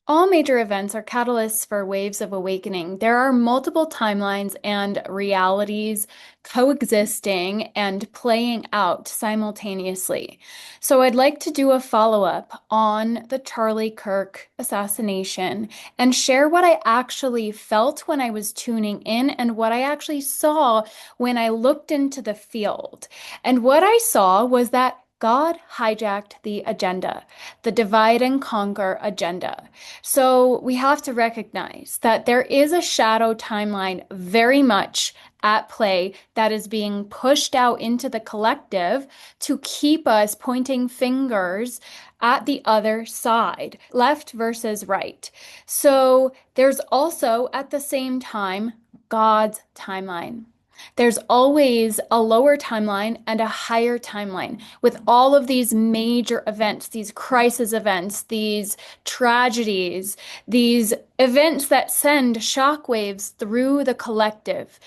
All major events are catalysts for waves of awakening. There are multiple timelines and realities coexisting and playing out simultaneously. So, I'd like to do a follow-up on the Charlie Kirk assassination and share what I actually felt when I was tuning in and what I actually saw when I looked into the field. And what I saw was that God hijacked the agenda, the divide and conquer agenda. So we have to recognize that there is a shadow timeline very much at play that is being pushed out into the collective to keep us pointing fingers at the other side, left versus right. So there's also at the same time God's timeline. There's always a lower timeline and a higher timeline with all of these major events, these crisis events, these tragedies, these events that send shockwaves through the collective.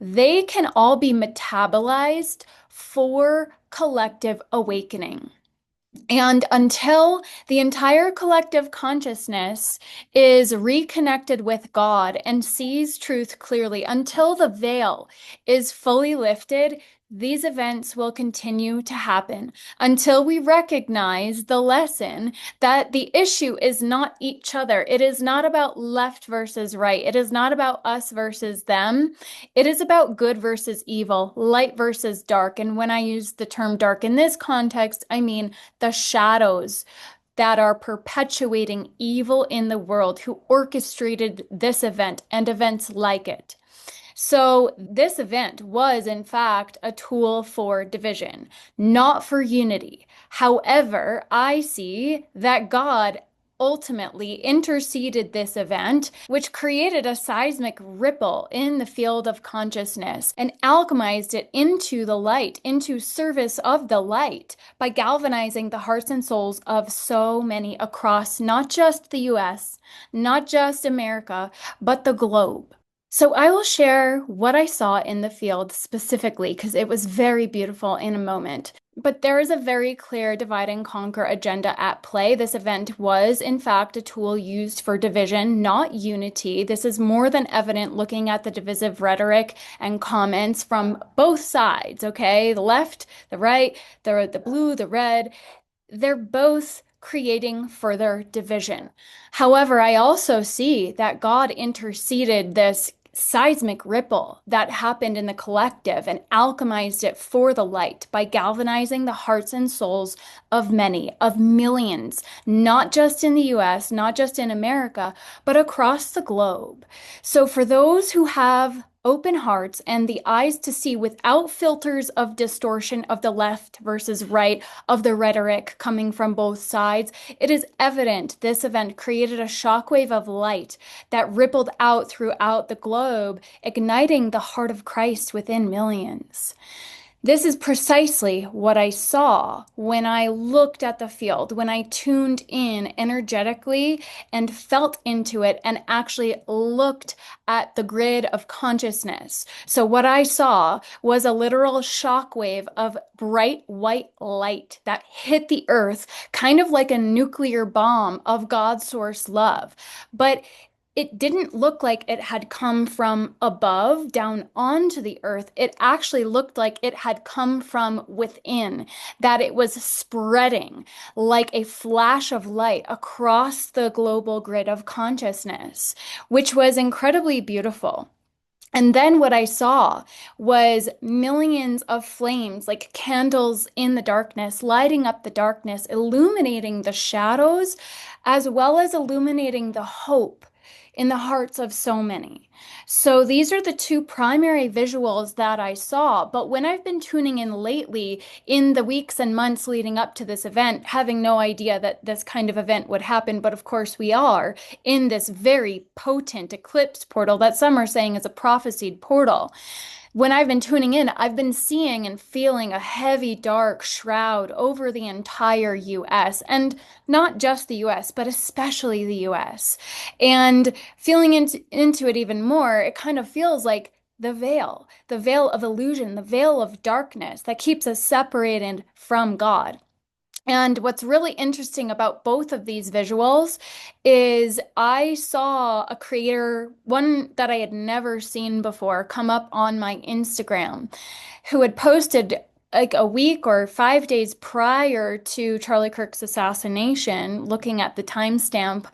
They can all be metabolized for collective awakening. And until the entire collective consciousness is reconnected with God and sees truth clearly, until the veil is fully lifted, these events will continue to happen until we recognize the lesson that the issue is not each other. It is not about left versus right. It is not about us versus them. It is about good versus evil, light versus dark. And when I use the term dark in this context, I mean the shadows that are perpetuating evil in the world, who orchestrated this event and events like it. So, this event was, in fact, a tool for division, not for unity. However, I see that God ultimately interceded this event, which created a seismic ripple in the field of consciousness and alchemized it into the light, into service of the light, by galvanizing the hearts and souls of so many across not just the US, not just America, but the globe. So I will share what I saw in the field specifically because it was very beautiful in a moment. But there is a very clear divide and conquer agenda at play. This event was, in fact, a tool used for division, not unity. This is more than evident looking at the divisive rhetoric and comments from both sides, okay? The left, the right, the blue, the red. They're both creating further division. However, I also see that God interceded this seismic ripple that happened in the collective and alchemized it for the light by galvanizing the hearts and souls of many, of millions, not just in the US, not just in America, but across the globe. So for those who have open hearts and the eyes to see without filters of distortion of the left versus right, of the rhetoric coming from both sides, it is evident this event created a shockwave of light that rippled out throughout the globe, igniting the heart of Christ within millions. This is precisely what I saw when I looked at the field, when I tuned in energetically and felt into it and actually looked at the grid of consciousness. So, what I saw was a literal shockwave of bright white light that hit the earth, kind of like a nuclear bomb of God's source love. But it didn't look like it had come from above down onto the earth. It actually looked like it had come from within, that it was spreading like a flash of light across the global grid of consciousness, which was incredibly beautiful. And then what I saw was millions of flames, like candles in the darkness, lighting up the darkness, illuminating the shadows, as well as illuminating the hope in the hearts of so many. So these are the two primary visuals that I saw. But when I've been tuning in lately, in the weeks and months leading up to this event, having no idea that this kind of event would happen, but of course we are in this very potent eclipse portal that some are saying is a prophesied portal. When I've been tuning in, I've been seeing and feeling a heavy, dark shroud over the entire US, and not just the US, but especially the US. And feeling into it even more, it kind of feels like the veil of illusion, the veil of darkness that keeps us separated from God. And what's really interesting about both of these visuals is I saw a creator, one that I had never seen before, come up on my Instagram, who had posted like a week or 5 days prior to Charlie Kirk's assassination, looking at the timestamp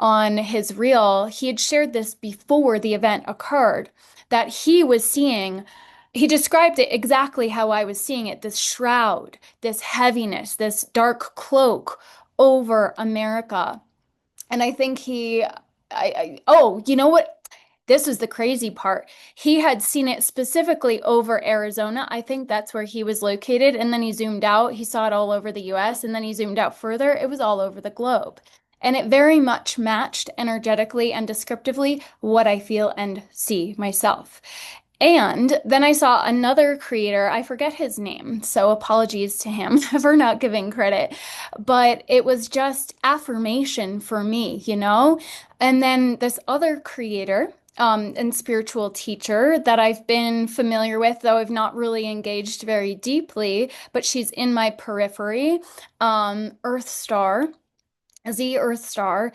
on his reel. He had shared this before the event occurred, that he was seeing. He described it exactly how I was seeing it, this shroud, this heaviness, this dark cloak over America. And I think oh, you know what? This was the crazy part. He had seen it specifically over Arizona. I think that's where he was located. And then he zoomed out. He saw it all over the US. And then he zoomed out further. It was all over the globe. And it very much matched energetically and descriptively what I feel and see myself. And then I saw another creator, I forget his name, so apologies to him for not giving credit, but it was just affirmation for me, you know? And then this other creator, and spiritual teacher that I've been familiar with, though I've not really engaged very deeply, but she's in my periphery, Earth Star. Z Earth Star.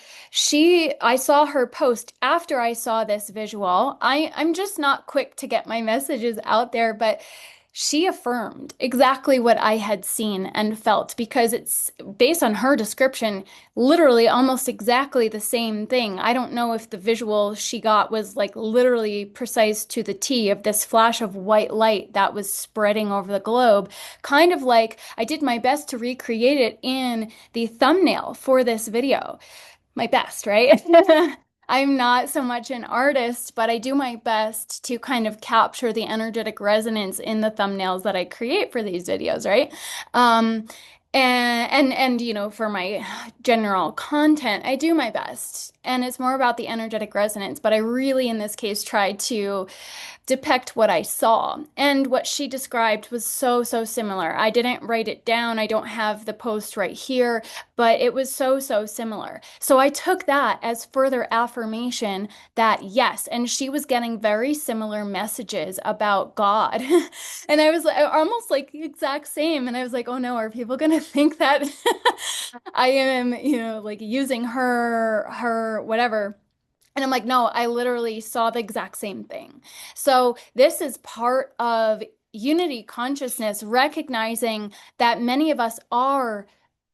I saw her post after I saw this visual. I'm just not quick to get my messages out there, but she affirmed exactly what I had seen and felt because it's based on her description, literally almost exactly the same thing. I don't know if the visual she got was like literally precise to the T of this flash of white light that was spreading over the globe. Kind of like I did my best to recreate it in the thumbnail for this video. My best, right? I'm not so much an artist, but I do my best to kind of capture the energetic resonance in the thumbnails that I create for these videos, right? Um, and you know, for my general content, I do my best. And it's more about the energetic resonance, but I really, in this case, tried to depict what I saw. And what she described was so, so similar. I didn't write it down. I don't have the post right here, but it was so, so similar. So I took that as further affirmation that yes, and she was getting very similar messages about God. And I was almost like the exact same. And I was like, oh no, are people going to think that I am, you know, like using her, whatever? And I'm like, no, I literally saw the exact same thing. So this is part of unity consciousness, recognizing that many of us are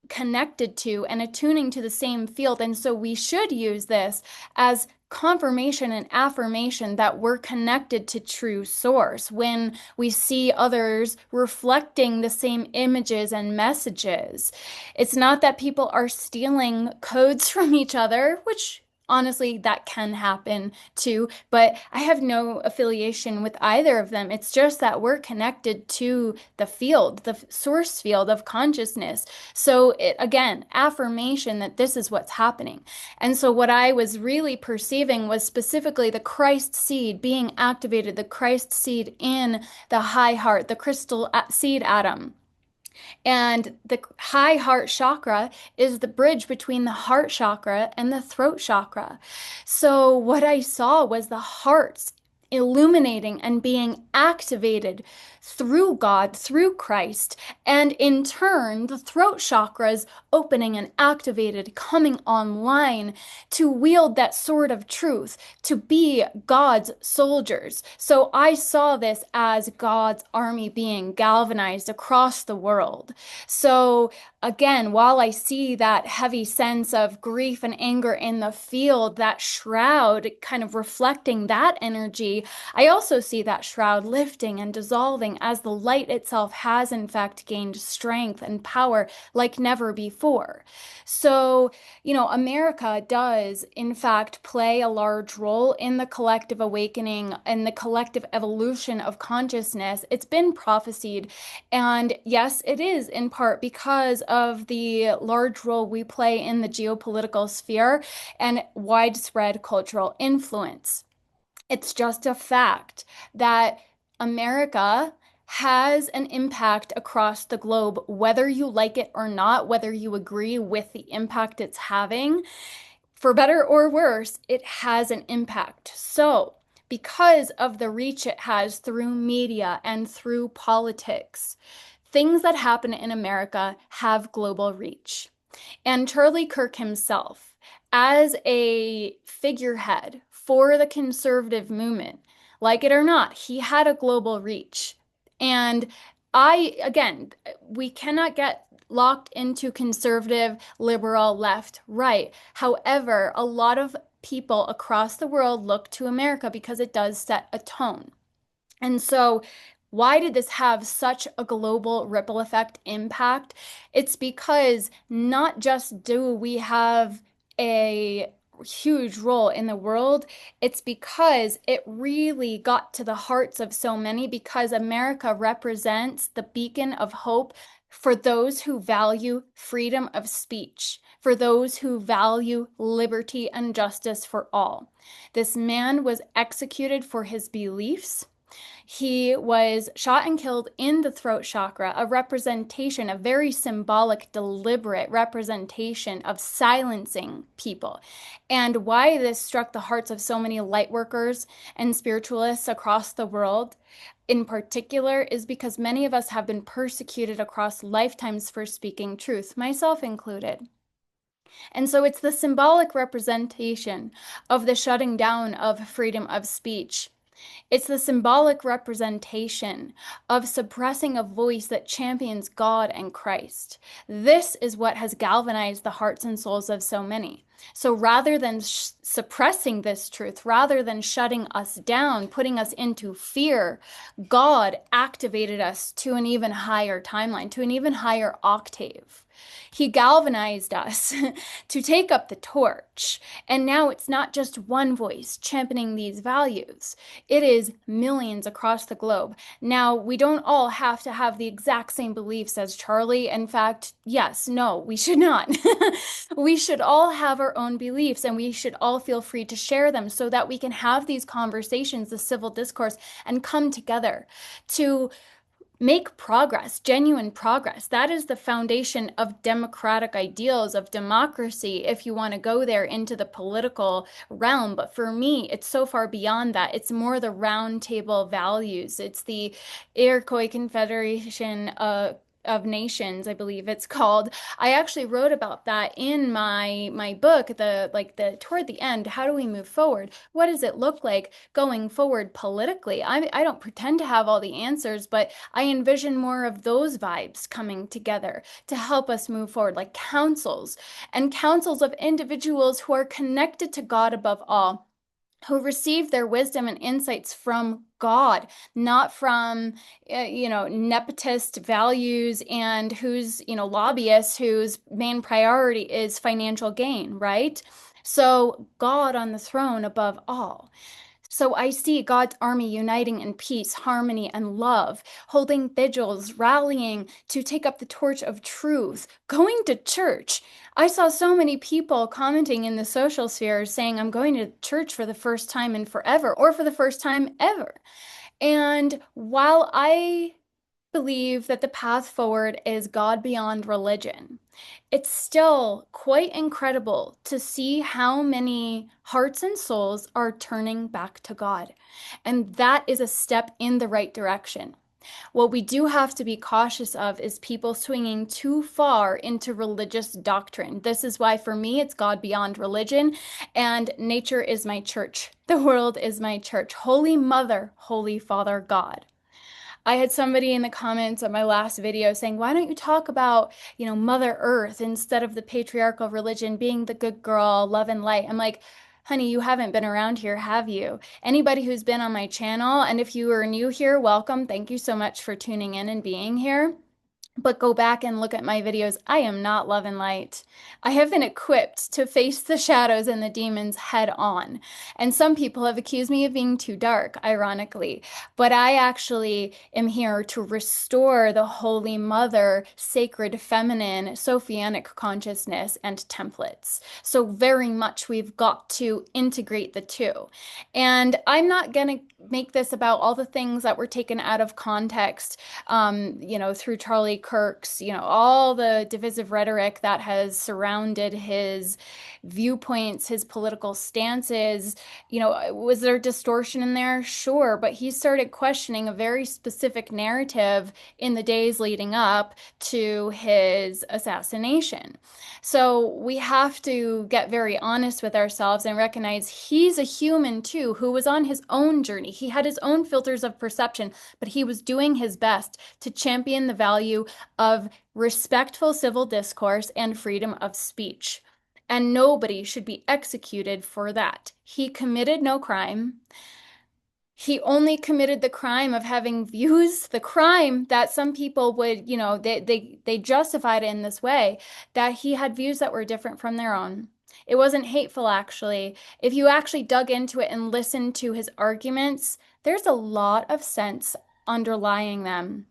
connected to and attuning to the same field. And so we should use this as confirmation and affirmation that we're connected to true source when we see others reflecting the same images and messages. It's not that people are stealing codes from each other, which honestly, that can happen too, but I have no affiliation with either of them. It's just that we're connected to the field, the source field of consciousness. So it, again, affirmation that this is what's happening. And so what I was really perceiving was specifically the Christ seed being activated, the Christ seed in the high heart, the crystal seed atom. And the high heart chakra is the bridge between the heart chakra and the throat chakra. So, what I saw was the hearts illuminating and being activated through God, through Christ, and in turn, the throat chakras opening and activated, coming online to wield that sword of truth, to be God's soldiers. So I saw this as God's army being galvanized across the world. So again, while I see that heavy sense of grief and anger in the field, that shroud kind of reflecting that energy, I also see that shroud lifting and dissolving as the light itself has, in fact, gained strength and power like never before. So, you know, America does, in fact, play a large role in the collective awakening and the collective evolution of consciousness. It's been prophesied. And yes, it is in part because of the large role we play in the geopolitical sphere and widespread cultural influence. It's just a fact that America has an impact across the globe, whether you like it or not, whether you agree with the impact it's having. For better or worse, it has an impact. So, because of the reach it has through media and through politics, things that happen in America have global reach. And Charlie Kirk himself, as a figurehead for the conservative movement, like it or not, he had a global reach. And again, we cannot get locked into conservative, liberal, left, right. However, a lot of people across the world look to America because it does set a tone. And so, why did this have such a global ripple effect impact? It's because not just do we have a huge role in the world, it's because it really got to the hearts of so many because America represents the beacon of hope for those who value freedom of speech, for those who value liberty and justice for all. This man was executed for his beliefs. He was shot and killed in the throat chakra, a representation, a very symbolic, deliberate representation of silencing people. And why this struck the hearts of so many light workers and spiritualists across the world in particular is because many of us have been persecuted across lifetimes for speaking truth, myself included. And so it's the symbolic representation of the shutting down of freedom of speech. It's the symbolic representation of suppressing a voice that champions God and Christ. This is what has galvanized the hearts and souls of so many. So rather than suppressing this truth, rather than shutting us down, putting us into fear, God activated us to an even higher timeline, to an even higher octave. He galvanized us to take up the torch. And now it's not just one voice championing these values. It is millions across the globe. Now, we don't all have to have the exact same beliefs as Charlie. In fact, yes, no, we should not. We should all have our own beliefs and we should all feel free to share them so that we can have these conversations, the civil discourse, and come together to make progress, genuine progress. That is the foundation of democratic ideals, of democracy, if you want to go there into the political realm. But for me, it's so far beyond that. It's more the round table values. It's the Iroquois Confederation of Nations, I believe it's called. I actually wrote about that in my book, the toward the end, how do we move forward? What does it look like going forward politically? I don't pretend to have all the answers, but I envision more of those vibes coming together to help us move forward, like councils and councils of individuals who are connected to God above all, who receive their wisdom and insights from God, not from, nepotist values and whose, lobbyists whose main priority is financial gain, right? So God on the throne above all. So I see God's army uniting in peace, harmony, and love, holding vigils, rallying to take up the torch of truth, going to church. I saw so many people commenting in the social sphere saying, I'm going to church for the first time in forever, or for the first time ever. And while I believe that the path forward is God beyond religion, it's still quite incredible to see how many hearts and souls are turning back to God. And that is a step in the right direction. What we do have to be cautious of is people swinging too far into religious doctrine. This is why, for me, it's God beyond religion, and nature is my church. The world is my church. Holy Mother, Holy Father God. I had somebody in the comments of my last video saying, why don't you talk about, Mother Earth instead of the patriarchal religion being the good girl, love and light? I'm like, honey, you haven't been around here, have you? Anybody who's been on my channel, and if you are new here, welcome. Thank you so much for tuning in and being here. But go back and look at my videos. I am not love and light. I have been equipped to face the shadows and the demons head on. And some people have accused me of being too dark, ironically. But I actually am here to restore the Holy Mother, sacred feminine, Sophianic consciousness and templates. So very much we've got to integrate the two. And I'm not going to make this about all the things that were taken out of context, through Charlie Kirks, all the divisive rhetoric that has surrounded his viewpoints, his political stances, was there distortion in there? Sure, but he started questioning a very specific narrative in the days leading up to his assassination. So we have to get very honest with ourselves and recognize he's a human too, who was on his own journey. He had his own filters of perception, but he was doing his best to champion the value of respectful civil discourse and freedom of speech. And nobody should be executed for that. He committed no crime. He only committed the crime of having views, the crime that some people would, they justified it in this way, that he had views that were different from their own. It wasn't hateful, actually. If you actually dug into it and listened to his arguments, there's a lot of sense underlying them.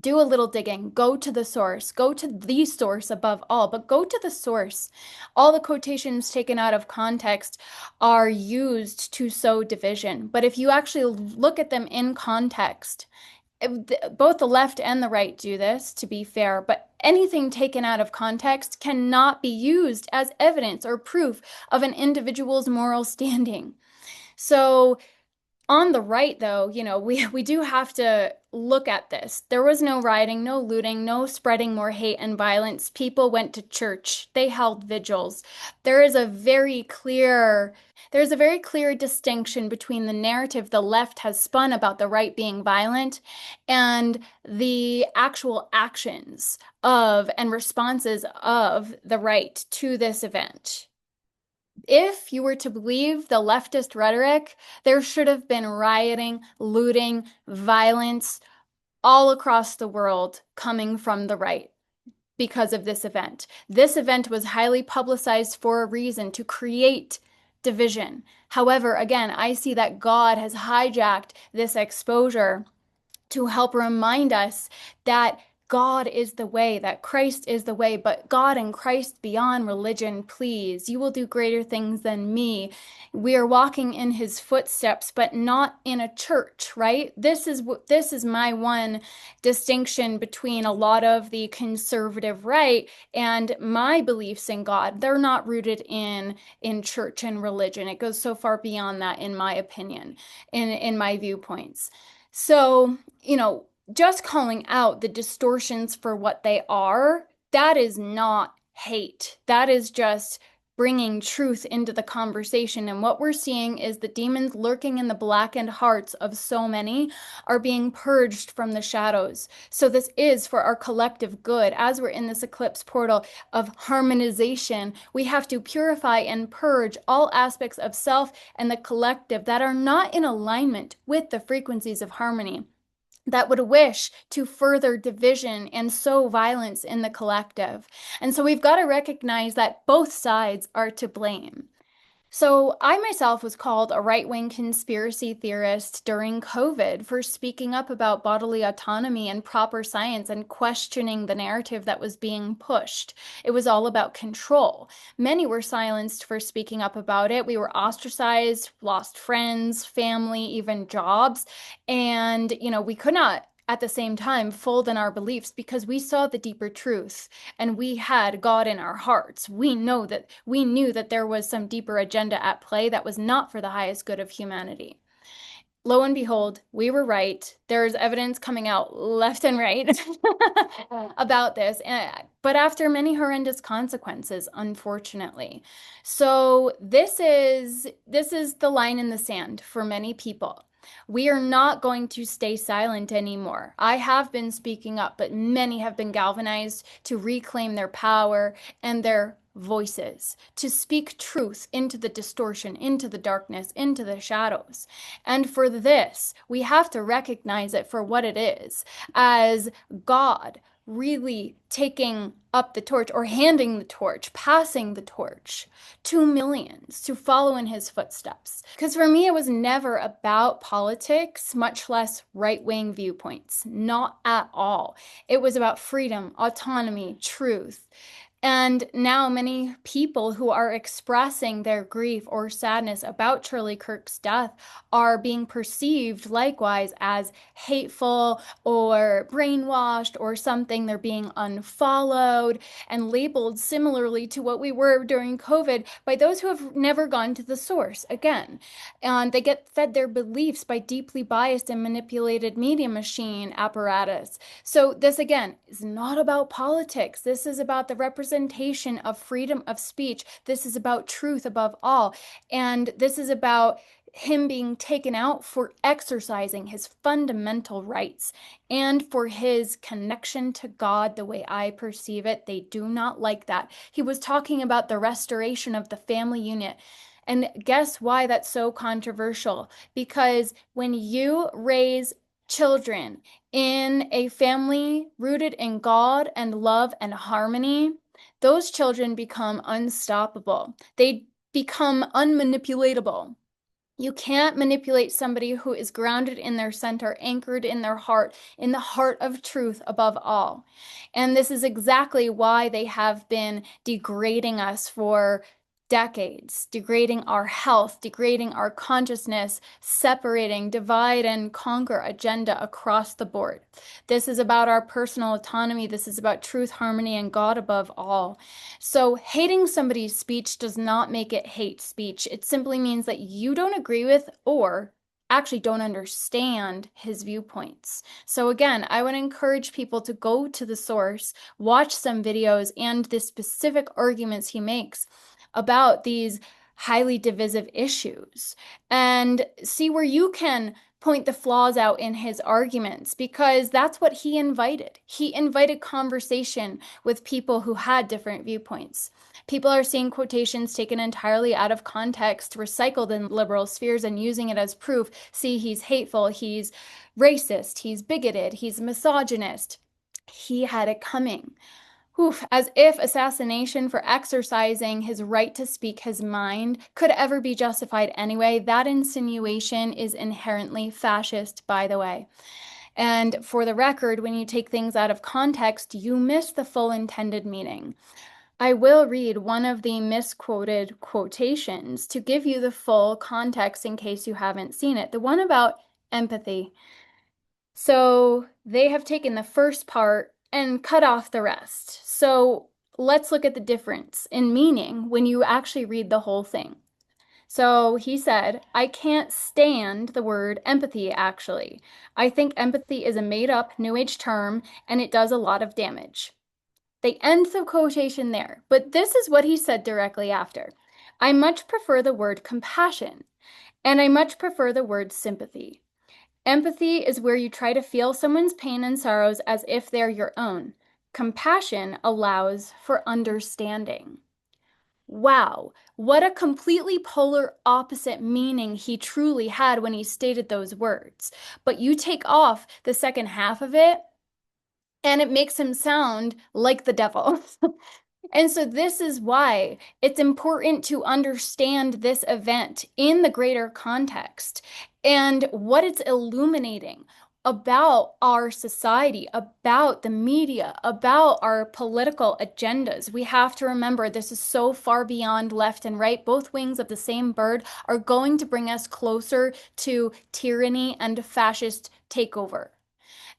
Do a little digging, go to the source, go to the source above all, but go to the source. All the quotations taken out of context are used to sow division. But if you actually look at them in context, both the left and the right do this, to be fair, but anything taken out of context cannot be used as evidence or proof of an individual's moral standing. So, on the right, though, we do have to look at this. There was no rioting, no looting, no spreading more hate and violence. People went to church. They held vigils. There's a very clear distinction between the narrative the left has spun about the right being violent and the actual actions of and responses of the right to this event. If you were to believe the leftist rhetoric, there should have been rioting, looting, violence all across the world coming from the right because of this event. This event was highly publicized for a reason, to create division. However, again, I see that God has hijacked this exposure to help remind us that God is the way, that Christ is the way, but God and Christ beyond religion, please. You will do greater things than me. We are walking in his footsteps, but not in a church, right? This is my one distinction between a lot of the conservative right and my beliefs in God. They're not rooted in church and religion. It goes so far beyond that, in my opinion, in my viewpoints. So, just calling out the distortions for what they are, that is not hate. That is just bringing truth into the conversation. And what we're seeing is the demons lurking in the blackened hearts of so many are being purged from the shadows. So this is for our collective good. As we're in this eclipse portal of harmonization, we have to purify and purge all aspects of self and the collective that are not in alignment with the frequencies of harmony, that would wish to further division and sow violence in the collective. And so we've got to recognize that both sides are to blame. So I myself was called a right-wing conspiracy theorist during COVID for speaking up about bodily autonomy and proper science and questioning the narrative that was being pushed. It was all about control. Many were silenced for speaking up about it. We were ostracized, lost friends, family, even jobs. And, we could not at the same time fold in our beliefs because we saw the deeper truth and we had God in our hearts. We knew that there was some deeper agenda at play that was not for the highest good of humanity. Lo and behold, we were right. There's evidence coming out left and right about this, but after many horrendous consequences, unfortunately. So this is the line in the sand for many people. We are not going to stay silent anymore. I have been speaking up, but many have been galvanized to reclaim their power and their voices, to speak truth into the distortion, into the darkness, into the shadows. And for this, we have to recognize it for what it is, as God really taking up the torch, or handing the torch, passing the torch to millions to follow in his footsteps. Because for me, it was never about politics, much less right-wing viewpoints. Not at all. It was about freedom, autonomy, truth. And now many people who are expressing their grief or sadness about Charlie Kirk's death are being perceived likewise as hateful or brainwashed or something. They're being unfollowed and labeled similarly to what we were during COVID by those who have never gone to the source again. And they get fed their beliefs by deeply biased and manipulated media machine apparatus. So this again is not about politics. This is about the representation of freedom of speech. This is about truth above all. And this is about him being taken out for exercising his fundamental rights and for his connection to God the way I perceive it. They do not like that. He was talking about the restoration of the family unit. And guess why that's so controversial? Because when you raise children in a family rooted in God and love and harmony, those children become unstoppable. They become unmanipulatable. You can't manipulate somebody who is grounded in their center, anchored in their heart, in the heart of truth above all. And this is exactly why they have been degrading us for decades, degrading our health, degrading our consciousness, separating, divide and conquer agenda across the board. This is about our personal autonomy. This is about truth, harmony, and God above all. So hating somebody's speech does not make it hate speech. It simply means that you don't agree with or actually don't understand his viewpoints. So again, I would encourage people to go to the source, watch some videos and the specific arguments he makes about these highly divisive issues and see where you can point the flaws out in his arguments, because that's what he invited. He invited conversation with people who had different viewpoints. People are seeing quotations taken entirely out of context, recycled in liberal spheres, and using it as proof. See, he's hateful, he's racist, he's bigoted, he's misogynist. He had it coming. Oof, as if assassination for exercising his right to speak his mind could ever be justified anyway. That insinuation is inherently fascist, by the way. And for the record, when you take things out of context, you miss the full intended meaning. I will read one of the misquoted quotations to give you the full context in case you haven't seen it. The one about empathy. So they have taken the first part and cut off the rest. So let's look at the difference in meaning when you actually read the whole thing. So he said, I can't stand the word empathy, actually. I think empathy is a made up New Age term and it does a lot of damage. They end the quotation there, but this is what he said directly after. I much prefer the word compassion, and I much prefer the word sympathy. Empathy is where you try to feel someone's pain and sorrows as if they're your own. Compassion allows for understanding. Wow, what a completely polar opposite meaning he truly had when he stated those words. But you take off the second half of it, and it makes him sound like the devil. And so this is why it's important to understand this event in the greater context and what it's illuminating about our society, about the media, about our political agendas. We have to remember this is so far beyond left and right. Both wings of the same bird are going to bring us closer to tyranny and fascist takeover.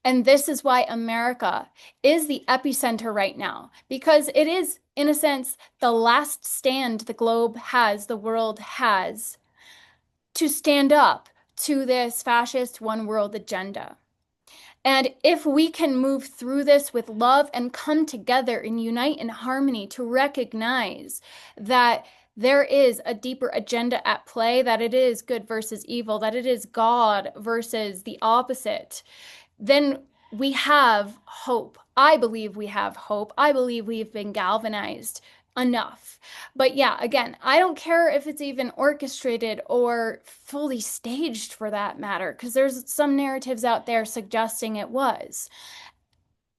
And this is why America is the epicenter right now, because it is, in a sense, the last stand the globe has, the world has, to stand up to this fascist one world agenda. And if we can move through this with love and come together and unite in harmony to recognize that there is a deeper agenda at play, that it is good versus evil, that it is God versus the opposite, then we have hope. I believe we have hope. I believe we've been galvanized enough. But yeah, again, I don't care if it's even orchestrated or fully staged for that matter, because there's some narratives out there suggesting it was.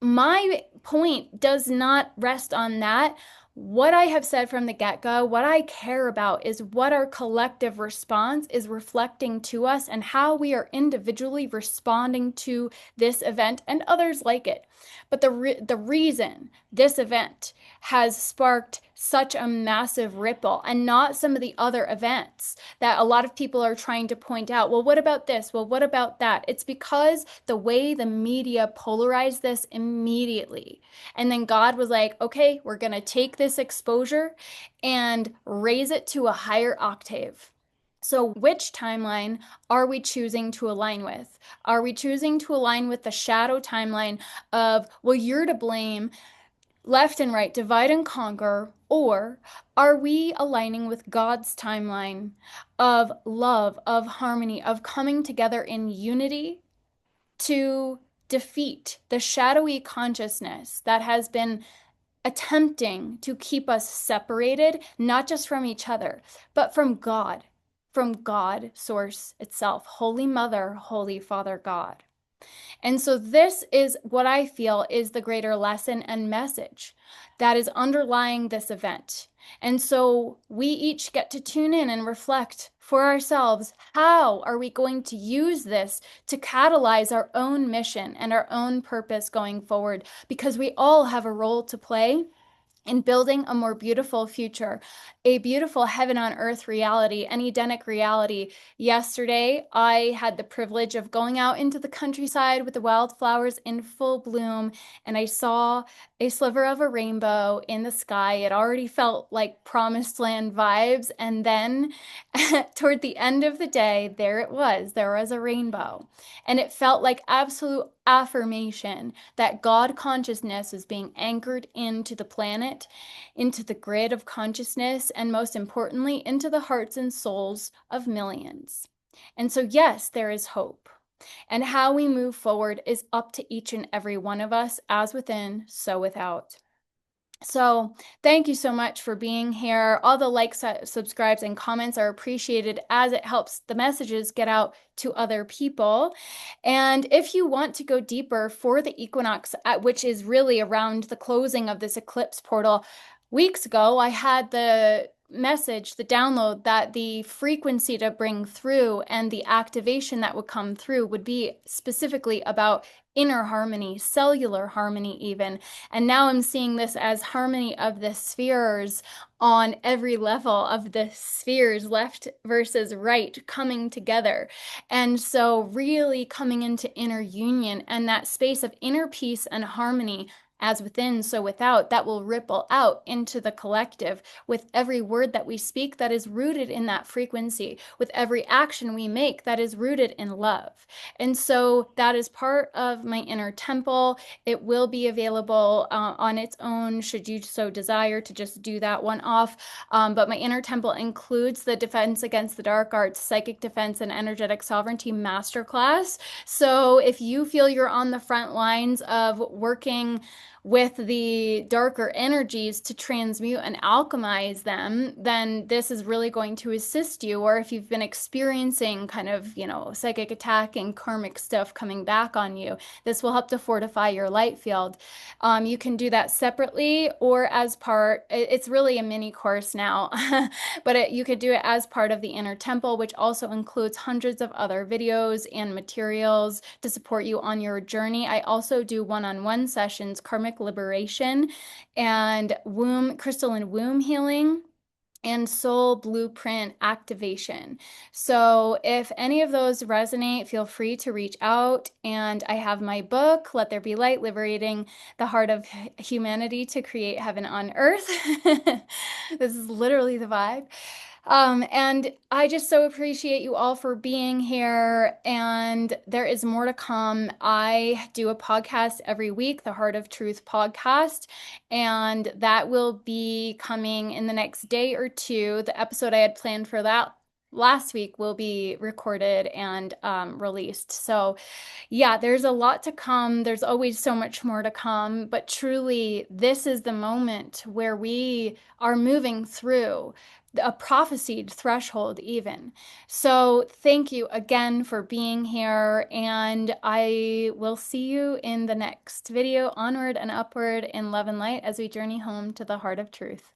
My point does not rest on that. what I have said from the get-go, what I care about is what our collective response is reflecting to us and how we are individually responding to this event and others like it. But the reason this event has sparked such a massive ripple and not some of the other events that a lot of people are trying to point out, well, what about this? Well, what about that? It's because the way the media polarized this immediately. And then God was like, okay, we're going to take this exposure and raise it to a higher octave. So, which timeline are we choosing to align with? Are we choosing to align with the shadow timeline of, well, you're to blame, left and right, divide and conquer? Or are we aligning with God's timeline of love, of harmony, of coming together in unity to defeat the shadowy consciousness that has been attempting to keep us separated, not just from each other, but from God, Source itself, Holy Mother, Holy Father God? And so, this is what I feel is the greater lesson and message that is underlying this event. And so, we each get to tune in and reflect for ourselves, how are we going to use this to catalyze our own mission and our own purpose going forward? Because we all have a role to play in building a more beautiful future, a beautiful heaven on earth reality, an Edenic reality. Yesterday, I had the privilege of going out into the countryside with the wildflowers in full bloom, and I saw a sliver of a rainbow in the sky. It already felt like promised land vibes. And then toward the end of the day, there was a rainbow. And it felt like absolute affirmation that God consciousness is being anchored into the planet, into the grid of consciousness, and most importantly, into the hearts and souls of millions. And so, yes, there is hope. And how we move forward is up to each and every one of us, as within, so without. So, thank you so much for being here. All the likes, subscribes, and comments are appreciated as it helps the messages get out to other people. And if you want to go deeper for the equinox, which is really around the closing of this eclipse portal, weeks ago, I had the message, the download that the frequency to bring through and the activation that would come through would be specifically about inner harmony, cellular harmony, even. And now I'm seeing this as harmony of the spheres on every level of the spheres, left versus right, coming together. And so, really coming into inner union and that space of inner peace and harmony. As within, so without, that will ripple out into the collective with every word that we speak that is rooted in that frequency, with every action we make that is rooted in love. And so that is part of my inner temple. It will be available on its own, should you so desire to just do that one off. But my inner temple includes the Defense Against the Dark Arts, Psychic Defense, and Energetic Sovereignty Masterclass. So if you feel you're on the front lines of working with the darker energies to transmute and alchemize them, then this is really going to assist you. Or if you've been experiencing kind of, psychic attack and karmic stuff coming back on you, this will help to fortify your light field. You can do that separately or as part, it's really a mini course now, but you could do it as part of the Inner Temple, which also includes hundreds of other videos and materials to support you on your journey. I also do one-on-one sessions, karmic liberation and crystalline womb healing and soul blueprint activation. So if any of those resonate, feel free to reach out. And I have my book, Let There Be Light, Liberating the Heart of Humanity to Create Heaven on Earth. This is literally the vibe. And I just so appreciate you all for being here. And there is more to come. I do a podcast every week, the Heart of Truth podcast, and that will be coming in the next day or two. The episode I had planned for that last week will be recorded and released. So yeah, there's a lot to come. There's always so much more to come, but truly this is the moment where we are moving through a prophesied threshold even. So thank you again for being here, and I will see you in the next video. Onward and upward in love and light as we journey home to the heart of truth.